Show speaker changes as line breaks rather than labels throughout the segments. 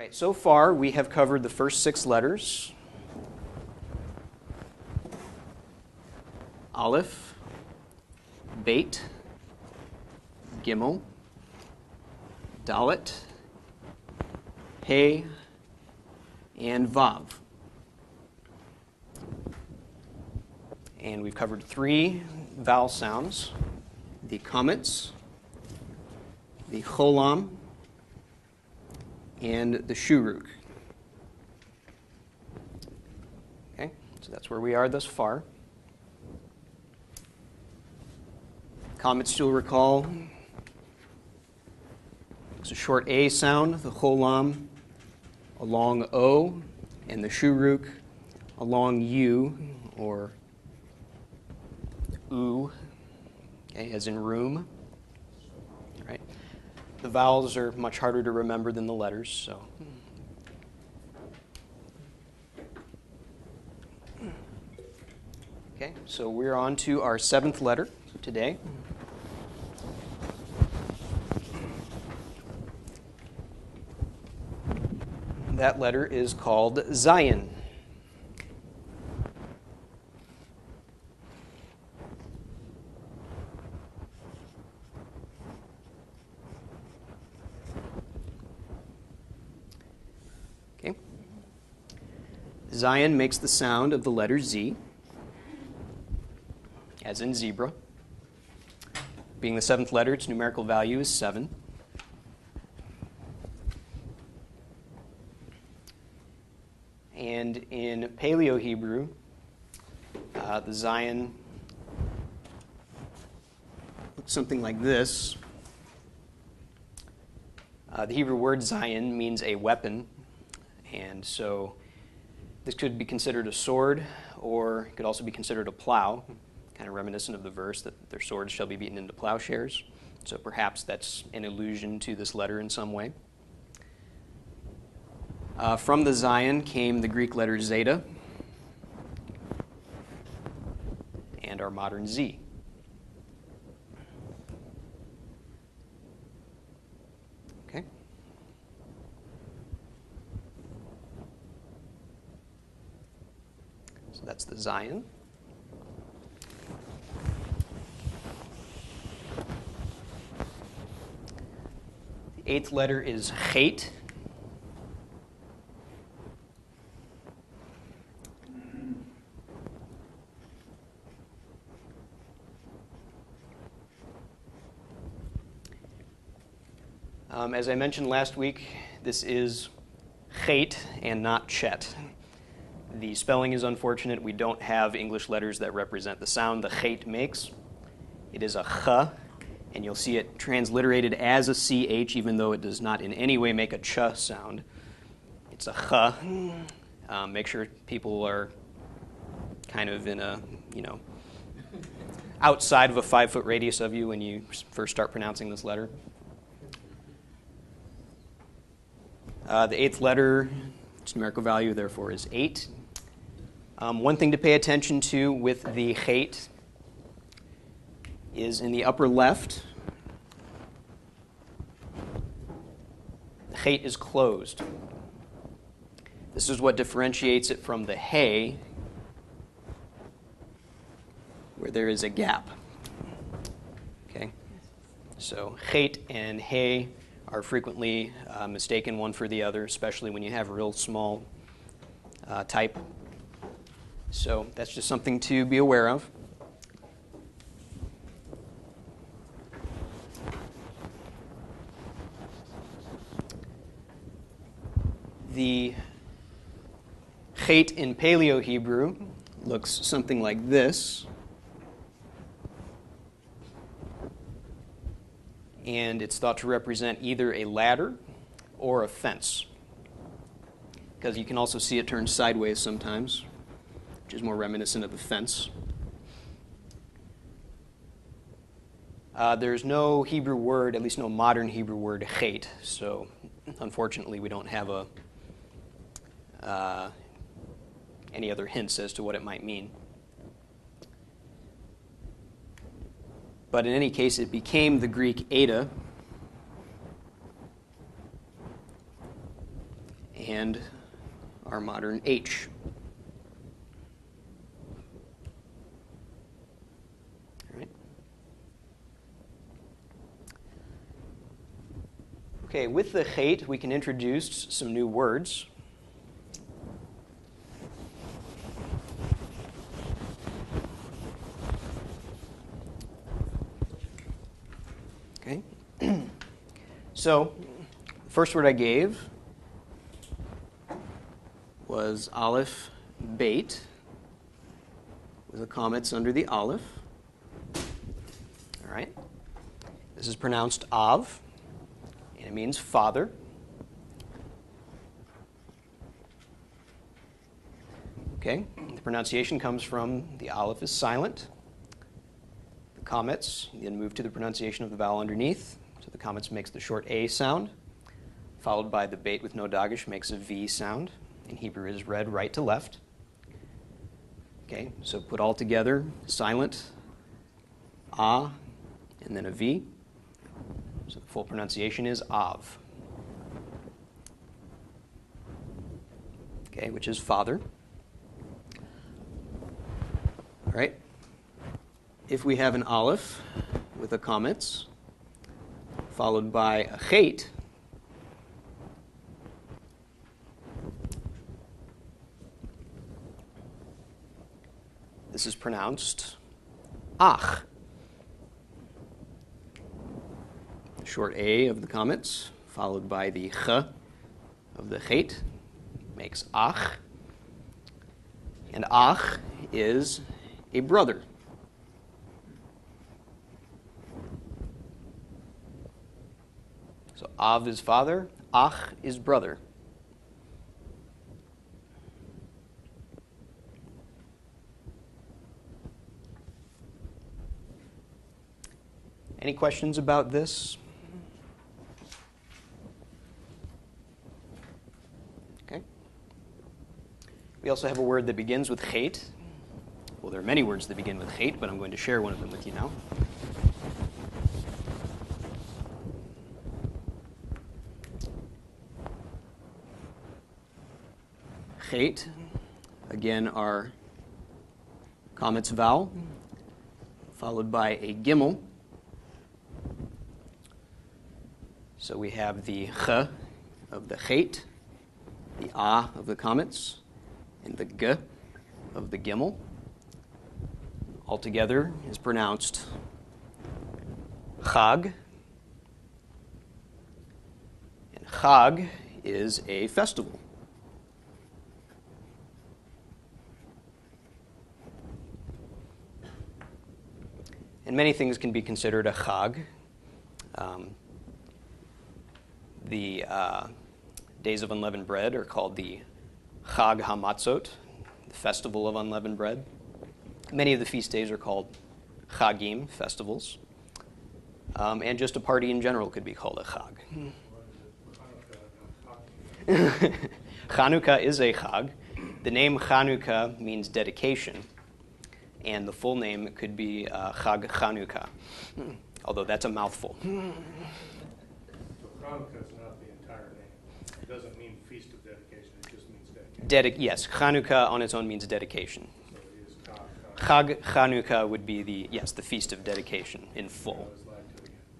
right, so far we have covered the first 6 letters. Aleph, Beit, Gimel, Dalet, He, and Vav. And we've covered 3 vowel sounds: the Kametz, the Cholam, and the Shuruk. Okay, so that's where we are thus far. Kametz, you'll recall, it's a short A sound, the Cholam a long O, and the Shuruk a long U, or U, okay, as in room. Right? The vowels are much harder to remember than the letters, so. Okay, so we're on to our 7th letter today. That letter is called Zayin. Okay. Zayin makes the sound of the letter Z, as in zebra. Being the 7th letter, its numerical value is 7. And in Paleo-Hebrew, the Zayin looks something like this. The Hebrew word Zayin means a weapon, and so this could be considered a sword, or it could also be considered a plow, kind of reminiscent of the verse that their swords shall be beaten into plowshares. So perhaps that's an allusion to this letter in some way. From the Zayin came the Greek letter zeta and our modern Z. Okay. So that's the Zayin. The 8th letter is Chet. As I mentioned last week, this is Chet and not Chet. The spelling is unfortunate. We don't have English letters that represent the sound the Chet makes. It is a ch, and you'll see it transliterated as a ch, even though it does not in any way make a ch sound. It's a ch. Make sure people are kind of in a, outside of a 5-foot radius of you when you first start pronouncing this letter. The 8th letter, its numerical value, therefore, is 8. One thing to pay attention to with the Chet is in the upper left, the Chet is closed. This is what differentiates it from the He, where there is a gap. Okay? So Chet and He are frequently mistaken one for the other, especially when you have real small type. So that's just something to be aware of. The Chet in Paleo-Hebrew looks something like this. And it's thought to represent either a ladder or a fence, because you can also see it turn sideways sometimes, which is more reminiscent of the fence. There's no Hebrew word, at least no modern Hebrew word, Chet, so unfortunately we don't have any other hints as to what it might mean. But in any case, it became the Greek eta, and our modern H. All right. Okay, with the Chet, we can introduce some new words. Okay. So, the first word I gave was Aleph Beit, with the comments under the Aleph. All right. This is pronounced Av, and it means father. Okay. The pronunciation comes from the Aleph is silent. The comments then move to the pronunciation of the vowel underneath. So the comments makes the short A sound, followed by the Beit with no dagesh makes a V sound. In Hebrew is read right to left. Okay, so put all together, silent, ah, and then a V. So the full pronunciation is Av. Okay, which is father. All right. If we have an Aleph with the comments, followed by a Chet, this is pronounced Ach. Short A of the comments, followed by the Ch of the Chet, makes Ach. And Ach is a brother. So Av is father, Ach is brother. Any questions about this? Okay. We also have a word that begins with Chet. Well, there are many words that begin with Chet, but I'm going to share one of them with you now. Chet, again, our comments vowel, followed by a gimel. So we have the ch of the Chet, the ah of the comments, and the g of the gimel. Altogether is pronounced Chag. And Chag is a festival. And many things can be considered a Chag. The days of unleavened bread are called the Chag HaMatzot, the festival of unleavened bread. Many of the feast days are called Chagim, festivals. And just a party in general could be called a Chag. Chanukah is a Chag. The name Chanukah means dedication, and the full name could be Chag Chanukah, although that's a mouthful.
So Chanukah is not the entire name. It doesn't mean feast of dedication. It just means dedication.
Yes, Chanukah on its own means dedication.
So it is
Chag Chanukah would be the feast of dedication in full.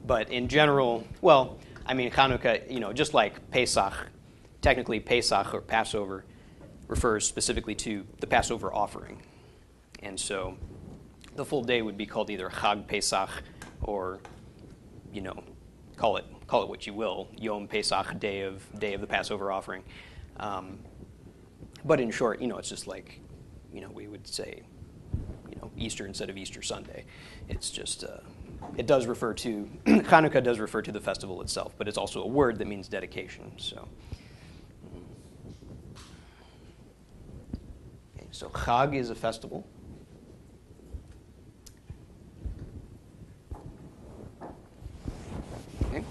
But in general, well, I mean, Chanukah, just like Pesach, technically Pesach or Passover refers specifically to the Passover offering. And so the full day would be called either Chag Pesach or, call it what you will, Yom Pesach, day of the Passover offering. But in short, it's just like, we would say, Easter instead of Easter Sunday. It's just, it does refer to, Chanukah does refer to the festival itself, but it's also a word that means dedication. So, okay, so Chag is a festival. Okay.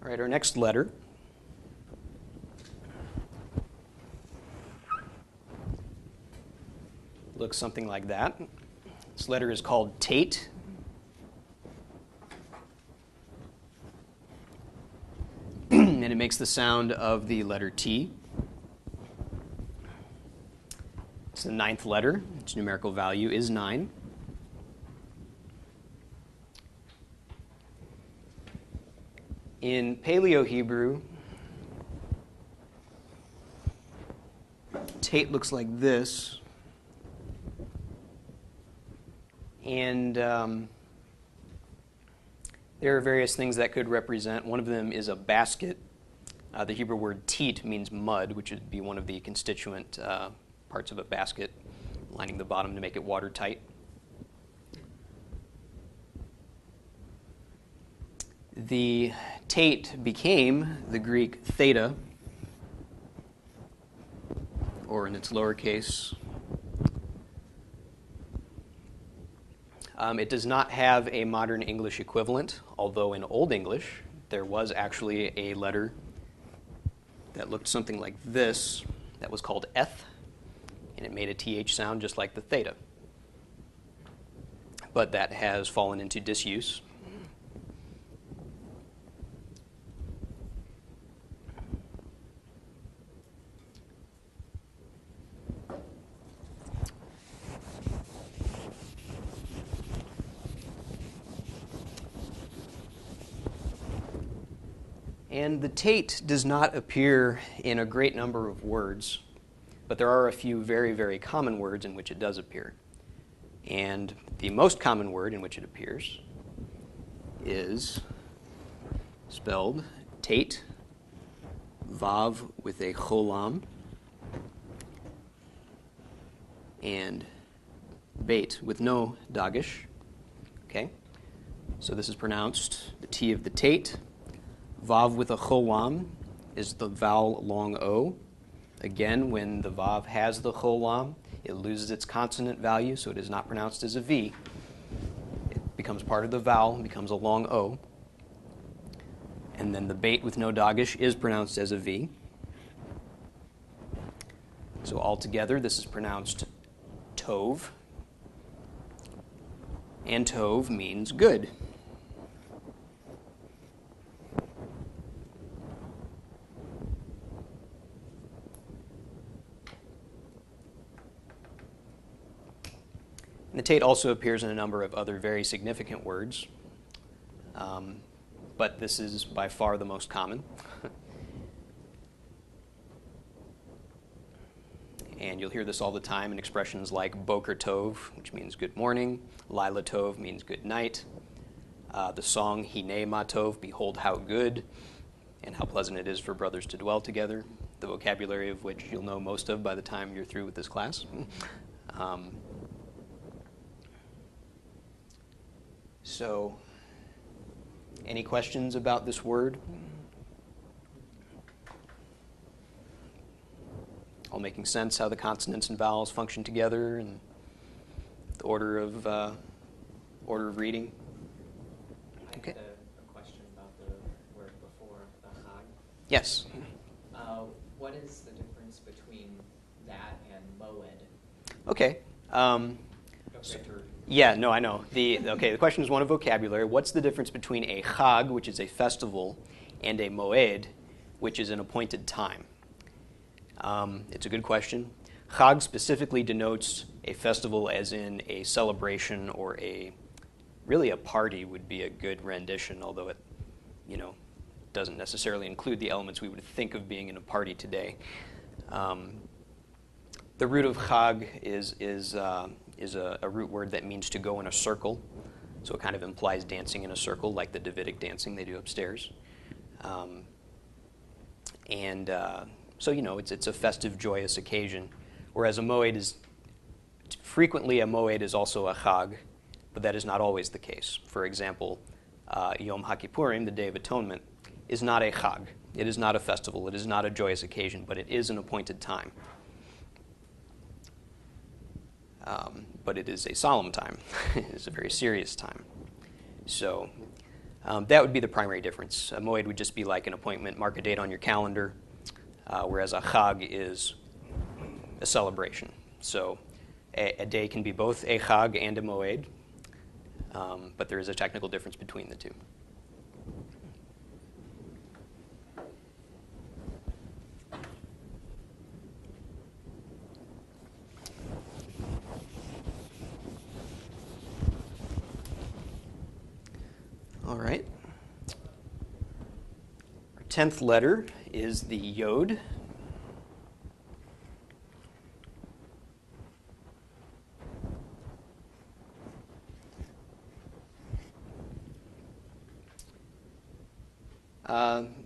All right, our next letter looks something like that. This letter is called Tate. And it makes the sound of the letter T. It's the 9th letter. Its numerical value is 9. In Paleo-Hebrew, Tate looks like this. And there are various things that could represent. One of them is a basket. The Hebrew word teat means mud, which would be one of the constituent parts of a basket, lining the bottom to make it watertight. The Tate became the Greek theta, or in its lowercase. It does not have a modern English equivalent, although in Old English there was actually a letter that looked something like this that was called eth, and it made a th sound just like the theta. But that has fallen into disuse. And the Tate does not appear in a great number of words, but there are a few very, very common words in which it does appear. And the most common word in which it appears is spelled Tate, Vav with a cholam, and Beit with no dagish. Okay? So this is pronounced the T of the Tate. Vav with a cholam is the vowel long O. Again, when the Vav has the cholam, it loses its consonant value, so it is not pronounced as a V. It becomes part of the vowel and becomes a long O. And then the Beit with no dagish is pronounced as a V. So altogether, this is pronounced Tov. And Tov means good. And the Tate also appears in a number of other very significant words, but this is by far the most common. And you'll hear this all the time in expressions like Boker Tov, which means good morning. Laila Tov means good night. The song Hine Ma Tov, behold how good, and how pleasant it is for brothers to dwell together, the vocabulary of which you'll know most of by the time you're through with this class. So, any questions about this word? All making sense how the consonants and vowels function together and the order of reading?
Okay. I had a question about the word before, the chag.
Yes.
What is the difference between that and moed?
Okay. Yeah, no, I know. The question is one of vocabulary. What's the difference between a chag, which is a festival, and a moed, which is an appointed time? It's a good question. Chag specifically denotes a festival as in a celebration or really a party would be a good rendition, although it, doesn't necessarily include the elements we would think of being in a party today. The root of chag is a root word that means to go in a circle. So it kind of implies dancing in a circle, like the Davidic dancing they do upstairs. So, it's a festive, joyous occasion. Whereas a moed is also a chag, but that is not always the case. For example, Yom HaKippurim, the Day of Atonement, is not a chag. It is not a festival. It is not a joyous occasion, but it is an appointed time. But it is a solemn time. It is a very serious time. So that would be the primary difference. A moed would just be like an appointment, mark a date on your calendar, whereas a chag is a celebration. So A day can be both a chag and a moed, but there is a technical difference between the two. All right. Our 10th letter is the yod.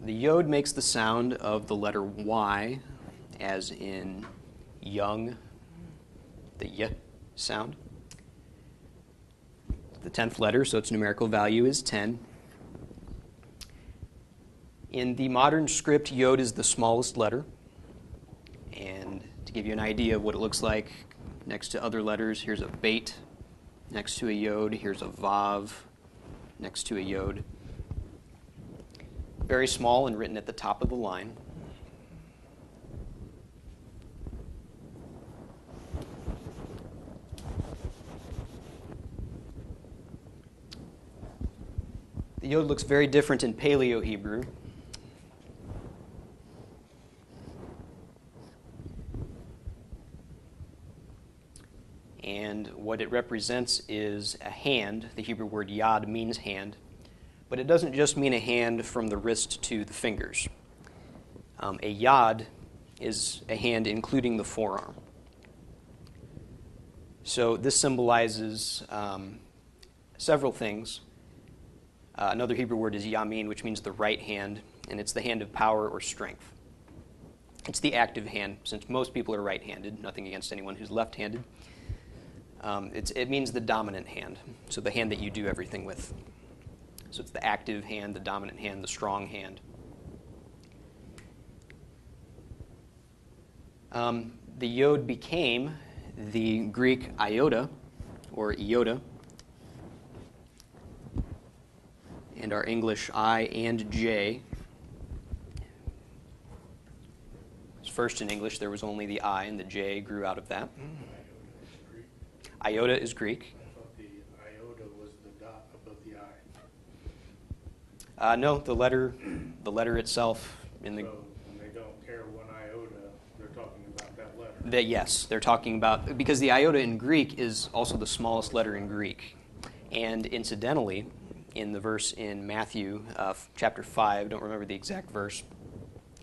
The yod makes the sound of the letter Y, as in young, the y sound. The 10th letter, so its numerical value is 10. In the modern script, yod is the smallest letter. And to give you an idea of what it looks like next to other letters, here's a beit next to a yod. Here's a vav next to a yod. Very small and written at the top of the line. The yod looks very different in Paleo-Hebrew. And what it represents is a hand. The Hebrew word yad means hand. But it doesn't just mean a hand from the wrist to the fingers. A yad is a hand including the forearm. So this symbolizes several things. Another Hebrew word is yamin, which means the right hand, and it's the hand of power or strength. It's the active hand, since most people are right-handed, nothing against anyone who's left-handed. It means the dominant hand, so the hand that you do everything with. So it's the active hand, the dominant hand, the strong hand. The yod became the Greek iota, or iota, and our English I and J. First in English, there was only the I, and the J grew out of that. Iota is Greek.
I thought the iota was the dot above the I.
No, the letter itself in the.
So when they don't care one iota, they're talking about that letter.
Yes, they're talking about, because the iota in Greek is also the smallest letter in Greek. And incidentally, in the verse in Matthew chapter 5, don't remember the exact verse,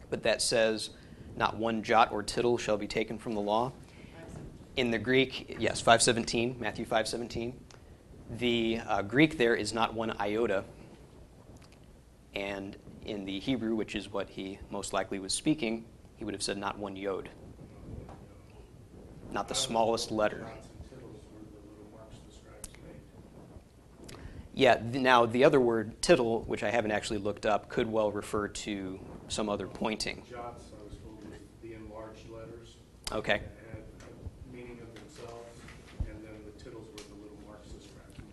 but that says, not one jot or tittle shall be taken from the law. In the Greek, yes, 5:17, Matthew 5:17. The Greek there is not one iota. And in the Hebrew, which is what he most likely was speaking, he would have said not one yod. Not the smallest letter.
Jots and tittles were the little marks the scribes made.
Yeah, now the other word, tittle, which I haven't actually looked up, could well refer to some other pointing.
Jots, I was told, was the enlarged letters.
Okay.
That had a meaning of themselves, and then the tittles were the little marks the scribes made.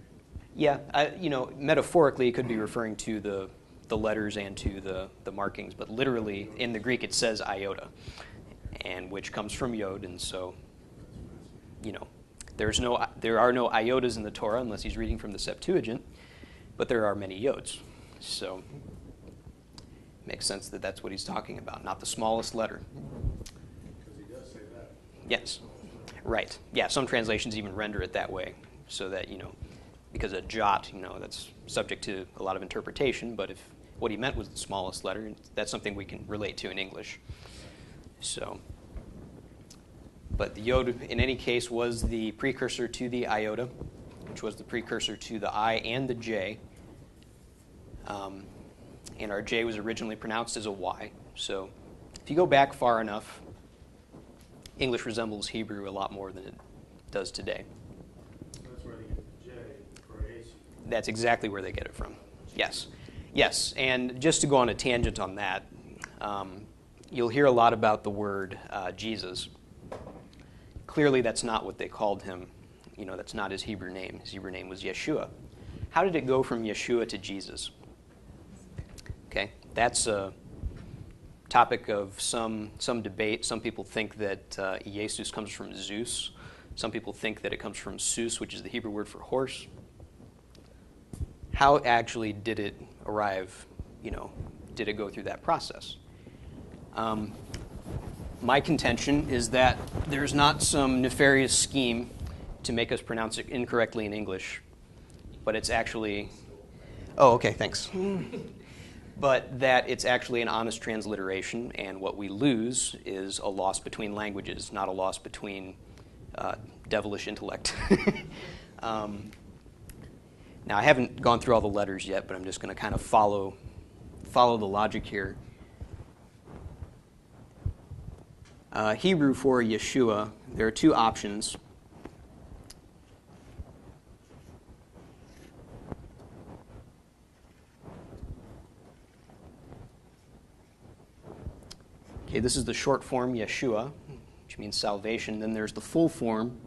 Yeah, metaphorically, it could be referring to the letters and to the markings, but literally in the Greek it says iota, and which comes from yod, and so, there are no iotas in the Torah unless he's reading from the Septuagint, but there are many yods, so it makes sense that that's what he's talking about, not the smallest letter.
Because he does say that.
Yes, right. Yeah, some translations even render it that way, so that, because a jot, that's subject to a lot of interpretation, but if what he meant was the smallest letter, that's something we can relate to in English. So, but the yod, in any case, was the precursor to the iota, which was the precursor to the I and the J. And our J was originally pronounced as a Y. So if you go back far enough, English resembles Hebrew a lot more than it does today.
That's where they get the J for AC.
That's exactly where they get it from. Yes. Yes, and just to go on a tangent on that, you'll hear a lot about the word Jesus. Clearly, that's not what they called him. That's not his Hebrew name. His Hebrew name was Yeshua. How did it go from Yeshua to Jesus? Okay, that's a topic of some debate. Some people think that Jesus comes from Zeus, Some people think that it comes from sus, which is the Hebrew word for horse. How actually did it arrive, did it go through that process? My contention is that there's not some nefarious scheme to make us pronounce it incorrectly in English, but it's actually, oh, okay, thanks. But that it's actually an honest transliteration, and what we lose is a loss between languages, not a loss between devilish intellect. Now, I haven't gone through all the letters yet, but I'm just going to kind of follow the logic here. Hebrew for Yeshua, there are two options. Okay, this is the short form Yeshua, which means salvation. Then there's the full form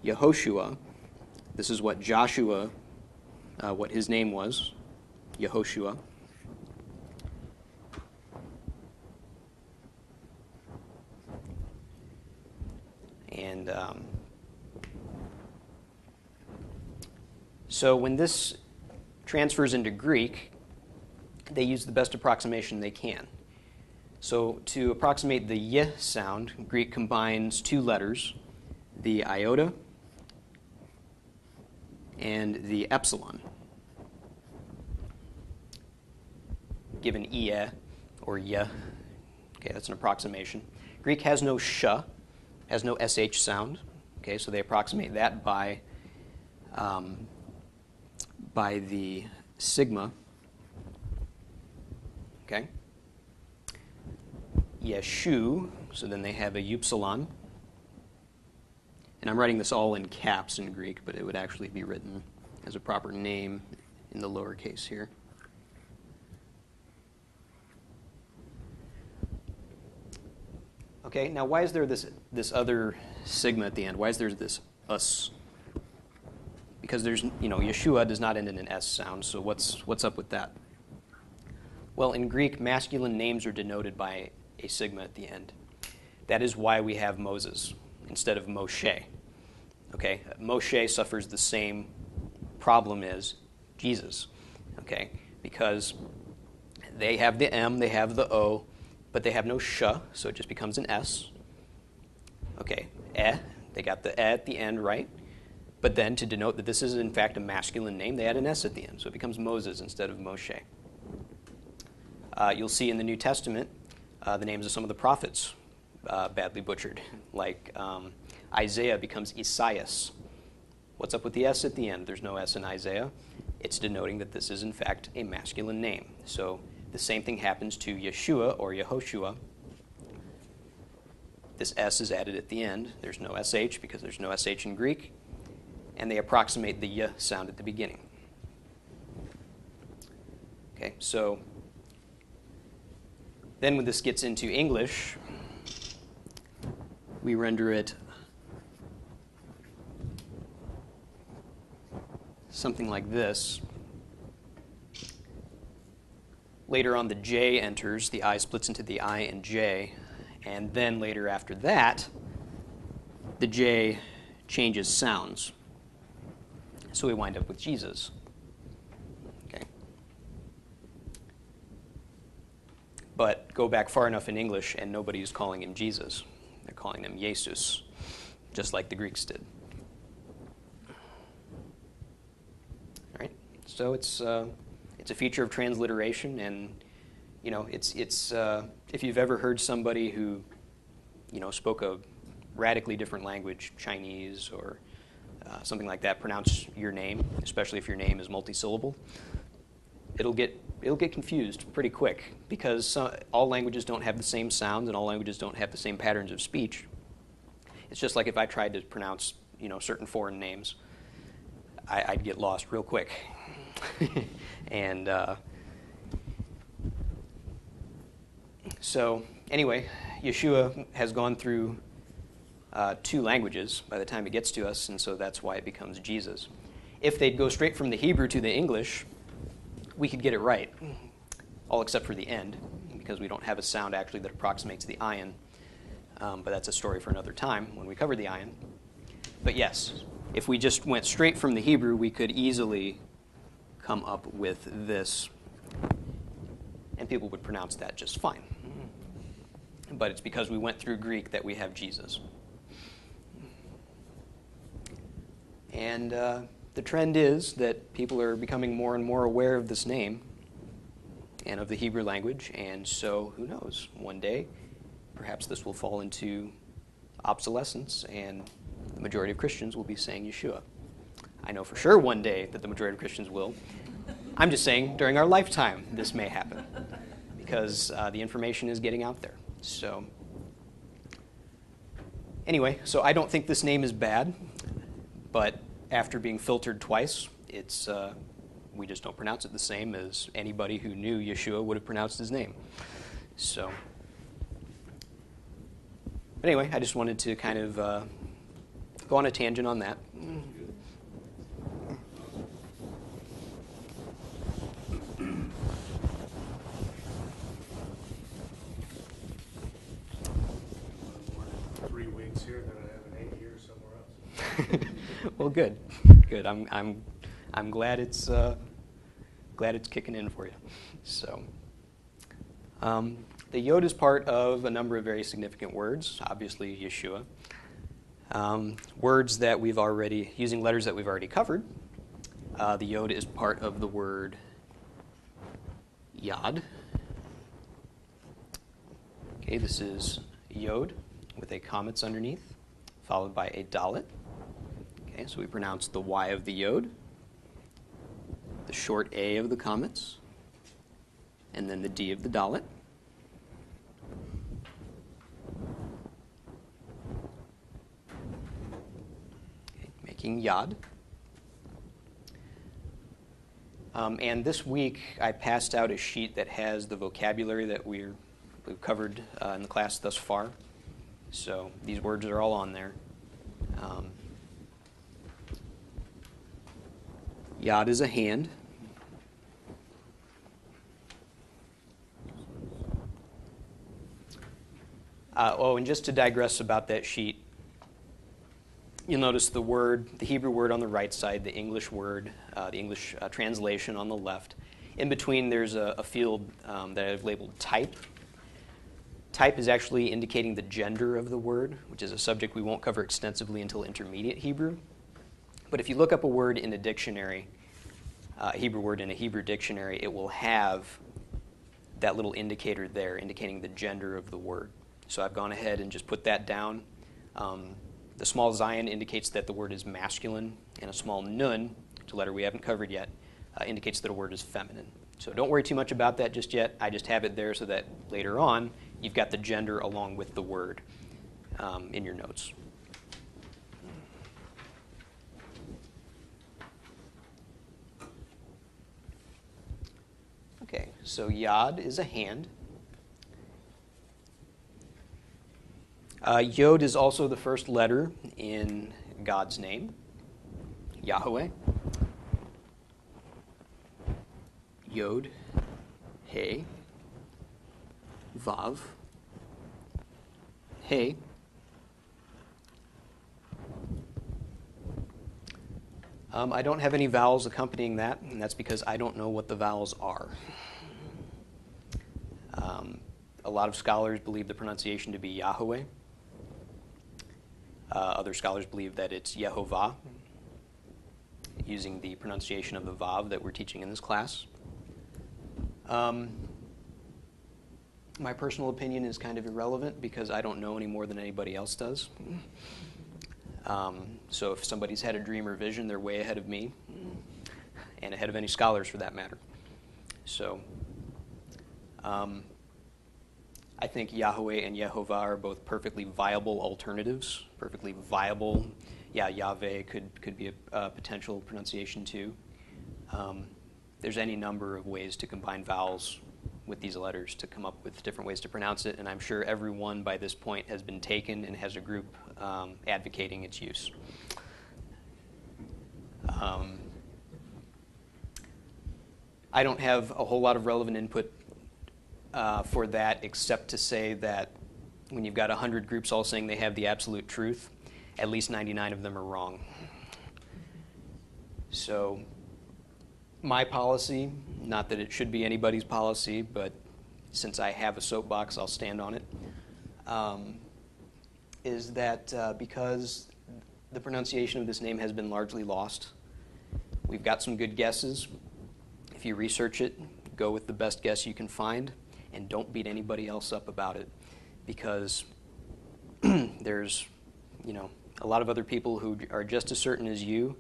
Yehoshua. This is what Joshua, what his name was, Yehoshua. And so when this transfers into Greek, they use the best approximation they can. So to approximate the y sound, Greek combines two letters, the iota and the epsilon. Given ie or y, okay, that's an approximation. Greek has no sh, has no sh sound. Okay, so they approximate that by the sigma. Okay. Yeshu, so then they have a upsilon. And I'm writing this all in caps in Greek, but it would actually be written as a proper name in the lowercase here. Okay, now why is there this other sigma at the end? Why is there this us? Because there's, Yeshua does not end in an S sound, so what's up with that? Well, in Greek, masculine names are denoted by a sigma at the end. That is why we have Moses instead of Moshe. Okay, Moshe suffers the same problem as Jesus. Okay, because they have the M, they have the O, but they have no sh, so it just becomes an S. Okay, they got the at the end, right? But then to denote that this is in fact a masculine name, they add an S at the end, so it becomes Moses instead of Moshe. You'll see in the New Testament the names of some of the prophets badly butchered, like Isaiah becomes Isaias. What's up with the S at the end? There's no S in Isaiah. It's denoting that this is in fact a masculine name. So the same thing happens to Yeshua or Yehoshua. This S is added at the end. There's no SH because there's no SH in Greek. And they approximate the Y sound at the beginning. Okay, so then when this gets into English, we render it something like this. Later on, the J enters, the I splits into the I and J, and then later after that, the J changes sounds. So we wind up with Jesus. Okay. But go back far enough in English, and nobody's calling him Jesus. They're calling him Jesus, just like the Greeks did. All right. So it's a feature of transliteration, and it's if you've ever heard somebody who spoke a radically different language, Chinese or something like that, pronounce your name, especially if your name is multisyllable, it'll get confused pretty quick because all languages don't have the same sounds and all languages don't have the same patterns of speech. It's just like if I tried to pronounce certain foreign names, I'd get lost real quick. And so anyway, Yeshua has gone through two languages by the time it gets to us, and so that's why it becomes Jesus. If they'd go straight from the Hebrew to the English, we could get it right, all except for the end, because we don't have a sound actually that approximates the ion. but that's a story for another time when we cover the ayin. But yes, if we just went straight from the Hebrew, we could easily come up with this, and people would pronounce that just fine. But it's because we went through Greek that we have Jesus. And the trend is that people are becoming more and more aware of this name and of the Hebrew language, and so who knows, one day perhaps this will fall into obsolescence and the majority of Christians will be saying Yeshua. I know for sure one day that the majority of Christians will. I'm just saying during our lifetime this may happen because the information is getting out there. So anyway, so I don't think this name is bad, but after being filtered twice, it's we just don't pronounce it the same as anybody who knew Yeshua would have pronounced his name. So, but anyway, I just wanted to kind of go on a tangent on that. Well, good. I'm glad it's kicking in for you. So, the Yod is part of a number of very significant words. Obviously, Yeshua. Words that we've already using letters that we've already covered. The Yod is part of the word Yad. Okay, this is Yod with a comets underneath, followed by a Dalet. Okay, so we pronounce the Y of the Yod, the short A of the comets, and then the D of the Dalet. Okay, making Yad. And this week I passed out a sheet that has the vocabulary that we've covered in the class thus far. So these words are all on there. Yad is a hand. And just to digress about that sheet, you'll notice the Hebrew word on the right side, the English word, the English translation on the left. In between, there's a field that I've labeled type. Type is actually indicating the gender of the word, which is a subject we won't cover extensively until intermediate Hebrew. But if you look up a word in a dictionary, a Hebrew word in a Hebrew dictionary, it will have that little indicator there indicating the gender of the word. So I've gone ahead and just put that down. The small zayin indicates that the word is masculine, and a small nun, which is a letter we haven't covered yet, indicates that a word is feminine. So don't worry too much about that just yet. I just have it there so that later on you've got the gender along with the word in your notes. Okay, so Yad is a hand. Yod is also the first letter in God's name, Yahweh. Yod, He, Vav, He. I don't have any vowels accompanying that, and that's because I don't know what the vowels are. A lot of scholars believe the pronunciation to be Yahweh. Other scholars believe that it's Yehovah, using the pronunciation of the Vav that we're teaching in this class. My personal opinion is kind of irrelevant because I don't know any more than anybody else does. So if somebody's had a dream or vision, they're way ahead of me, and ahead of any scholars for that matter. So I think Yahweh and Yehovah are both perfectly viable alternatives, perfectly viable. Yeah, Yahweh could be a potential pronunciation too. There's any number of ways to combine vowels with these letters to come up with different ways to pronounce it, and I'm sure everyone by this point has been taken and has a group advocating its use. I don't have a whole lot of relevant input for that except to say that when you've got 100 groups all saying they have the absolute truth, at least 99 of them are wrong. So my policy, not that it should be anybody's policy, but since I have a soapbox, I'll stand on it, is that because the pronunciation of this name has been largely lost, we've got some good guesses. If you research it, go with the best guess you can find, and don't beat anybody else up about it, because there's, a lot of other people who are just as certain as you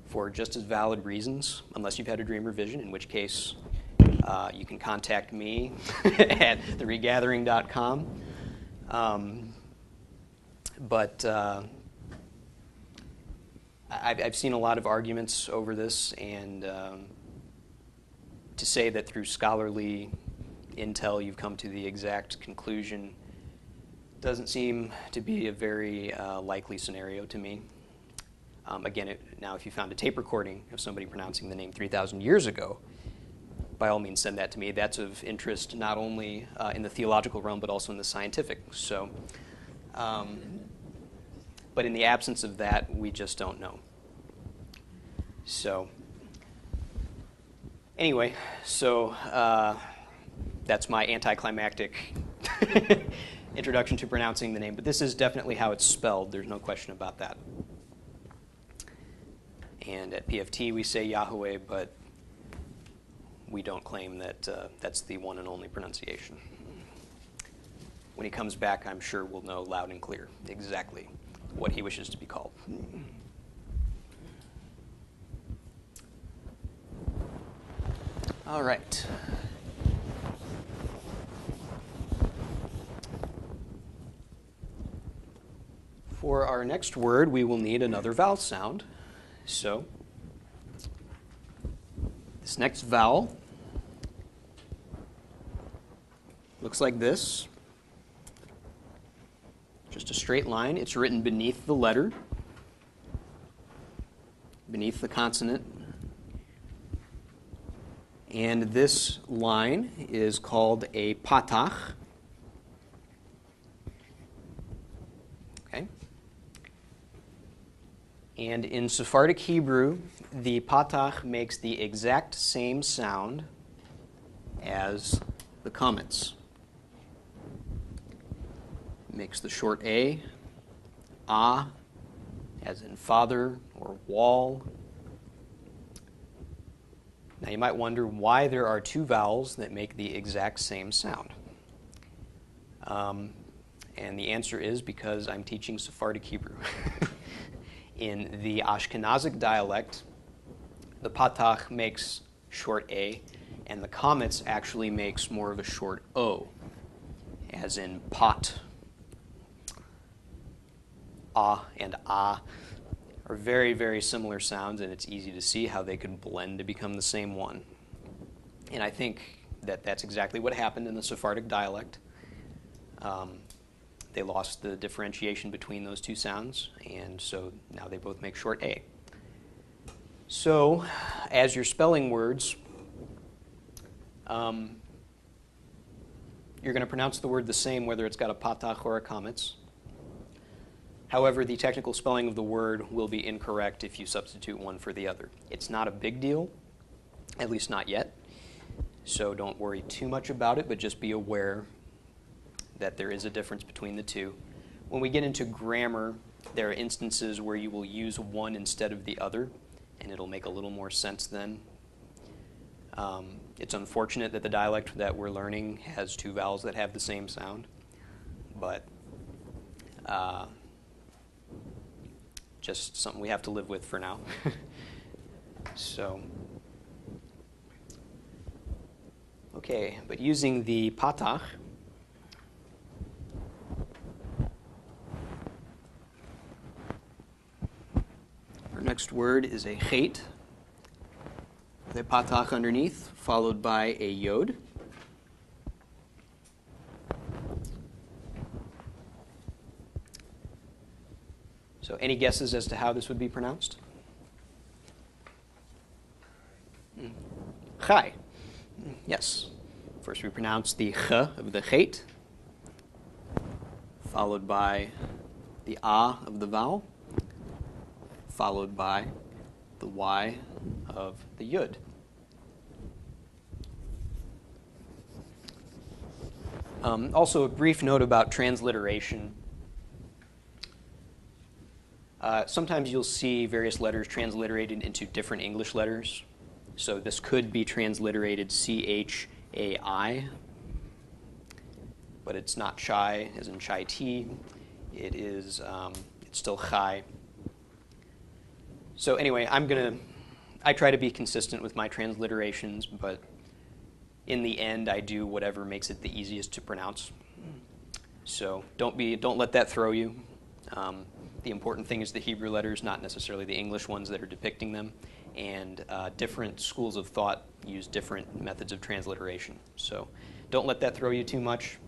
for just as valid reasons, unless you've had a dream or vision, in which case you can contact me at theregathering.com. But I've seen a lot of arguments over this, and to say that through scholarly intel you've come to the exact conclusion doesn't seem to be a very likely scenario to me. Again, now if you found a tape recording of somebody pronouncing the name 3,000 years ago, by all means send that to me. That's of interest not only in the theological realm, but also in the scientific. So, but in the absence of that, we just don't know. So, anyway, that's my anticlimactic introduction to pronouncing the name. But this is definitely how it's spelled. There's no question about that. And at PFT, we say Yahweh, but we don't claim that that's the one and only pronunciation. When he comes back, I'm sure we'll know loud and clear exactly what he wishes to be called. All right. For our next word, we will need another vowel sound. So, this next vowel looks like this. Just a straight line. It's written beneath the letter, beneath the consonant. And this line is called a patach. Okay. And in Sephardic Hebrew, the patach makes the exact same sound as the comments. It makes the short A, as in father or wall. Now you might wonder why there are two vowels that make the exact same sound. And the answer is because I'm teaching Sephardic Hebrew. In the Ashkenazic dialect, the patach makes short A, and the comments actually makes more of a short O, as in pot. And are very, very similar sounds, and it's easy to see how they could blend to become the same one. And I think that that's exactly what happened in the Sephardic dialect. They lost the differentiation between those two sounds, and so now they both make short A. So, as you're spelling words, you're going to pronounce the word the same whether it's got a patach or a comments. However, the technical spelling of the word will be incorrect if you substitute one for the other. It's not a big deal, at least not yet, so don't worry too much about it, but just be aware that there is a difference between the two. When we get into grammar, there are instances where you will use one instead of the other, and it'll make a little more sense then. It's unfortunate that the dialect that we're learning has two vowels that have the same sound, but just something we have to live with for now. So, okay, but using the patach, our next word is a chet, with a patach underneath, followed by a yod. So any guesses as to how this would be pronounced? Chai. Yes. First we pronounce the ch of the chet. followed by the ah of the vowel, followed by the y of the yud. Also, a brief note about transliteration. Sometimes you'll see various letters transliterated into different English letters. So this could be transliterated C-H-A-I, but it's not chai, as in chai tea. It is, it's still chai. So anyway, I try to be consistent with my transliterations, but in the end, I do whatever makes it the easiest to pronounce. So don't let that throw you. The important thing is the Hebrew letters, not necessarily the English ones that are depicting them. And different schools of thought use different methods of transliteration. So don't let that throw you too much.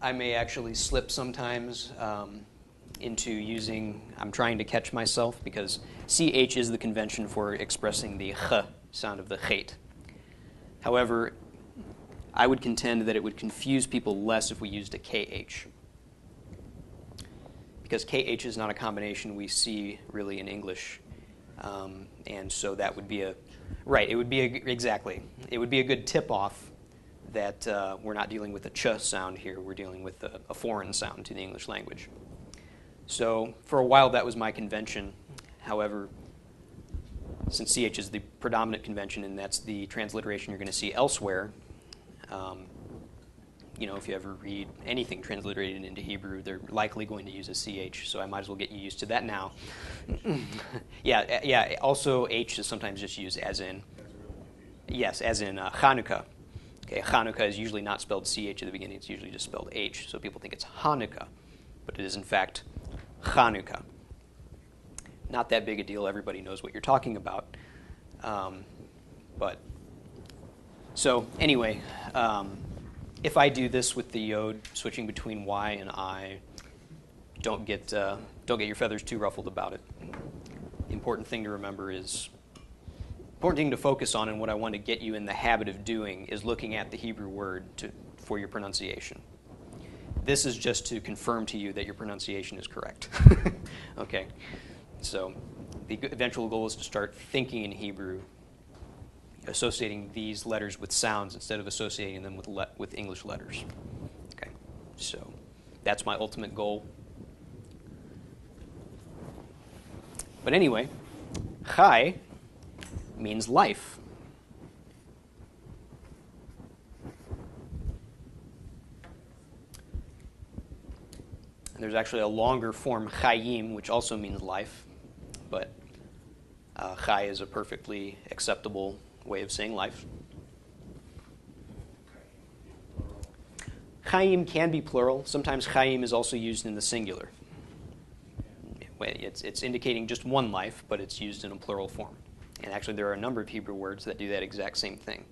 I may actually slip sometimes into using, I'm trying to catch myself, because CH is the convention for expressing the ch sound of the chet. However, I would contend that it would confuse people less if we used a KH. Because KH is not a combination we see really in English. And so that would be it would be exactly. It would be a good tip-off that we're not dealing with a ch sound here. We're dealing with a foreign sound to the English language. So for a while, that was my convention. However, since CH is the predominant convention, and that's the transliteration you're going to see elsewhere, if you ever read anything transliterated into Hebrew, they're likely going to use a CH, so I might as well get you used to that now. Yeah. Also, H is sometimes just used as in, yes, as in Chanukah. Okay, Chanukah is usually not spelled CH at the beginning, it's usually just spelled H, so people think it's Hanukkah, but it is in fact Chanukah. Not that big a deal, everybody knows what you're talking about. So anyway, if I do this with the yod, switching between Y and I, don't get your feathers too ruffled about it. The important thing to remember is, important thing to focus on, and what I want to get you in the habit of doing is looking at the Hebrew word for your pronunciation. This is just to confirm to you that your pronunciation is correct. Okay, so the eventual goal is to start thinking in Hebrew, associating these letters with sounds instead of associating them with English letters. Okay, so that's my ultimate goal. But anyway, chai means life. And there's actually a longer form, chayim, which also means life, but chai is a perfectly acceptable way of saying life. Chaim can be plural. Sometimes chaim is also used in the singular. It's indicating just one life, but it's used in a plural form. And actually, there are a number of Hebrew words that do that exact same thing.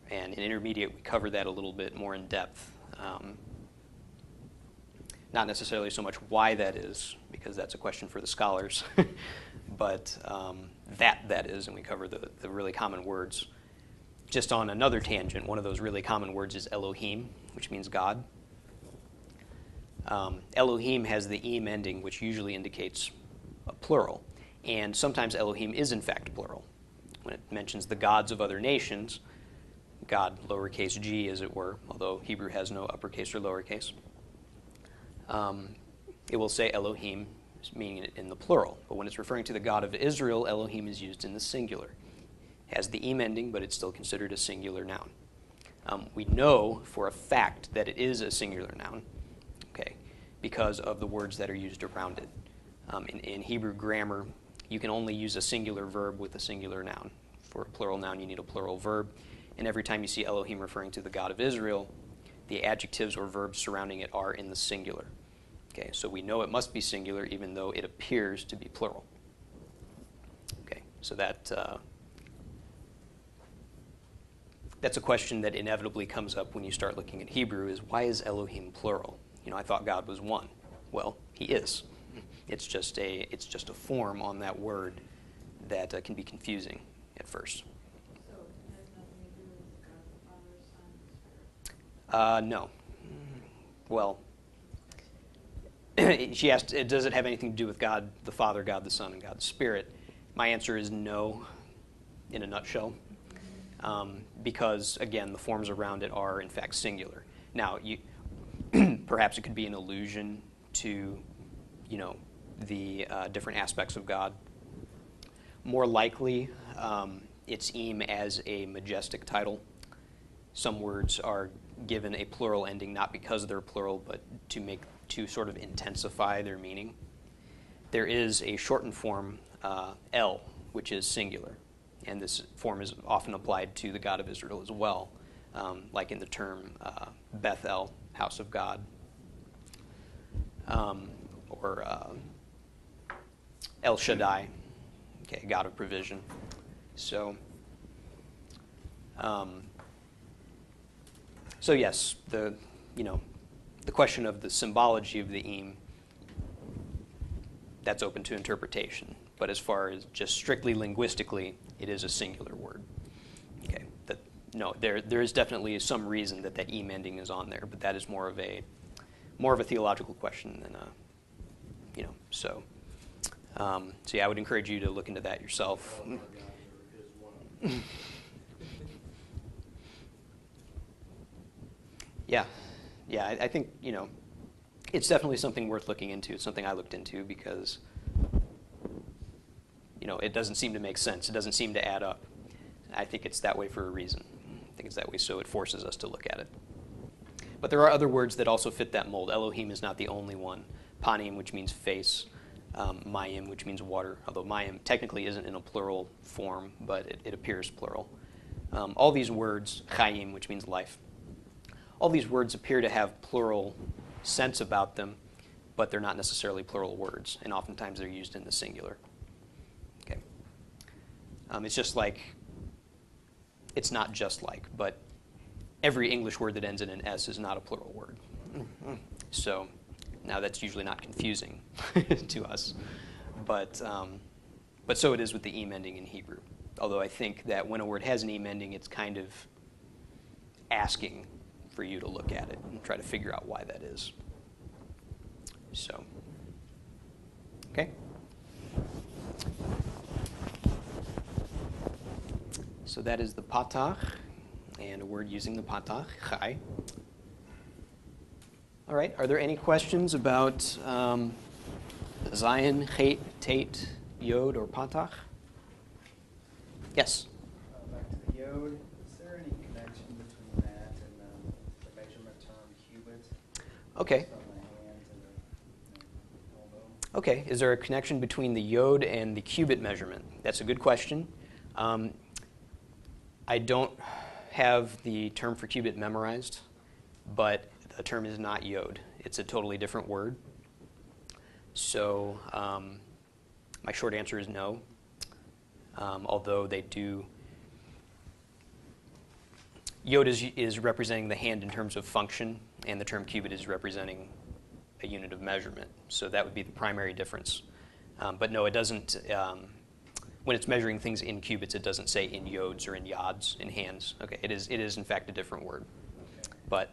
And in intermediate, we cover that a little bit more in depth. Not necessarily so much why that is, because that's a question for the scholars, but that is, and we cover the really common words. Just on another tangent, one of those really common words is Elohim, which means God. Elohim has the im ending, which usually indicates a plural. And sometimes Elohim is in fact plural. When it mentions the gods of other nations, God, lowercase g as it were, although Hebrew has no uppercase or lowercase, it will say Elohim, meaning it in the plural. But when it's referring to the God of Israel, Elohim is used in the singular. It has the im ending, but it's still considered a singular noun. We know for a fact that it is a singular noun, okay, because of the words that are used around it. In Hebrew grammar, you can only use a singular verb with a singular noun. For a plural noun, you need a plural verb. And every time you see Elohim referring to the God of Israel, the adjectives or verbs surrounding it are in the singular. Okay, so we know it must be singular even though it appears to be plural. Okay, so that's a question that inevitably comes up when you start looking at Hebrew is, why is Elohim plural? I thought God was one. Well, he is. It's just a form on that word that can be confusing at first.
So it has nothing to do with God the Father, Son, and Spirit?
No. Well, she asked, does it have anything to do with God the Father, God the Son, and God the Spirit? My answer is no, in a nutshell, because, again, the forms around it are, in fact, singular. Now, perhaps it could be an allusion to, the different aspects of God. More likely, it's Eem as a majestic title. Some words are given a plural ending, not because they're plural, but to sort of intensify their meaning. There is a shortened form, El, which is singular, and this form is often applied to the God of Israel as well, like in the term Bethel, house of God, or El Shaddai, okay, God of provision. So yes, the question of the symbology of the Eem, that's open to interpretation. But as far as just strictly linguistically, it is a singular word. Okay. There is definitely some reason that Eem ending is on there, but that is more of a theological question than So yeah, I would encourage you to look into that yourself.
All of our gods is one of them.
Yeah, I think, it's definitely something worth looking into. It's something I looked into because, it doesn't seem to make sense. It doesn't seem to add up. I think it's that way for a reason. I think it's that way so it forces us to look at it. But there are other words that also fit that mold. Elohim is not the only one. Panim, which means face. Mayim, which means water, although Mayim technically isn't in a plural form, but it appears plural. All these words, Chayim, which means life, all these words appear to have plural sense about them, but they're not necessarily plural words, and oftentimes they're used in the singular. Okay. It's just like, it's not just like, but every English word that ends in an S is not a plural word. So now that's usually not confusing to us, but so it is with the Eem ending in Hebrew. Although I think that when a word has an Eem ending, it's kind of asking for you to look at it and try to figure out why that is. So, okay. So that is the patach, and a word using the patach, chai. All right, are there any questions about Zion, Chet, Tate, Yod, or patach? Yes?
Back to the Yod, is there any connection between that and the measurement term cubit?
Okay.
From the hand to the elbow?
Okay, is there a connection between the Yod and the cubit measurement? That's a good question. I don't have the term for cubit memorized, but the term is not Yod. It's a totally different word. So my short answer is no, although they do. Yod is representing the hand in terms of function, and the term cubit is representing a unit of measurement. So that would be the primary difference. But no, it doesn't. When it's measuring things in cubits, it doesn't say in yods or in yods, in hands. Okay, it is in fact a different word.
Okay.
But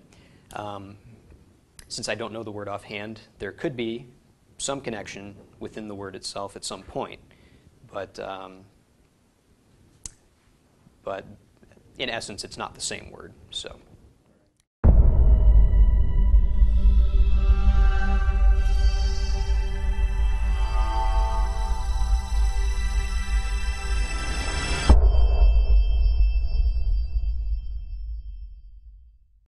since I don't know the word offhand, there could be some connection within the word itself at some point. But in essence, it's not the same word. So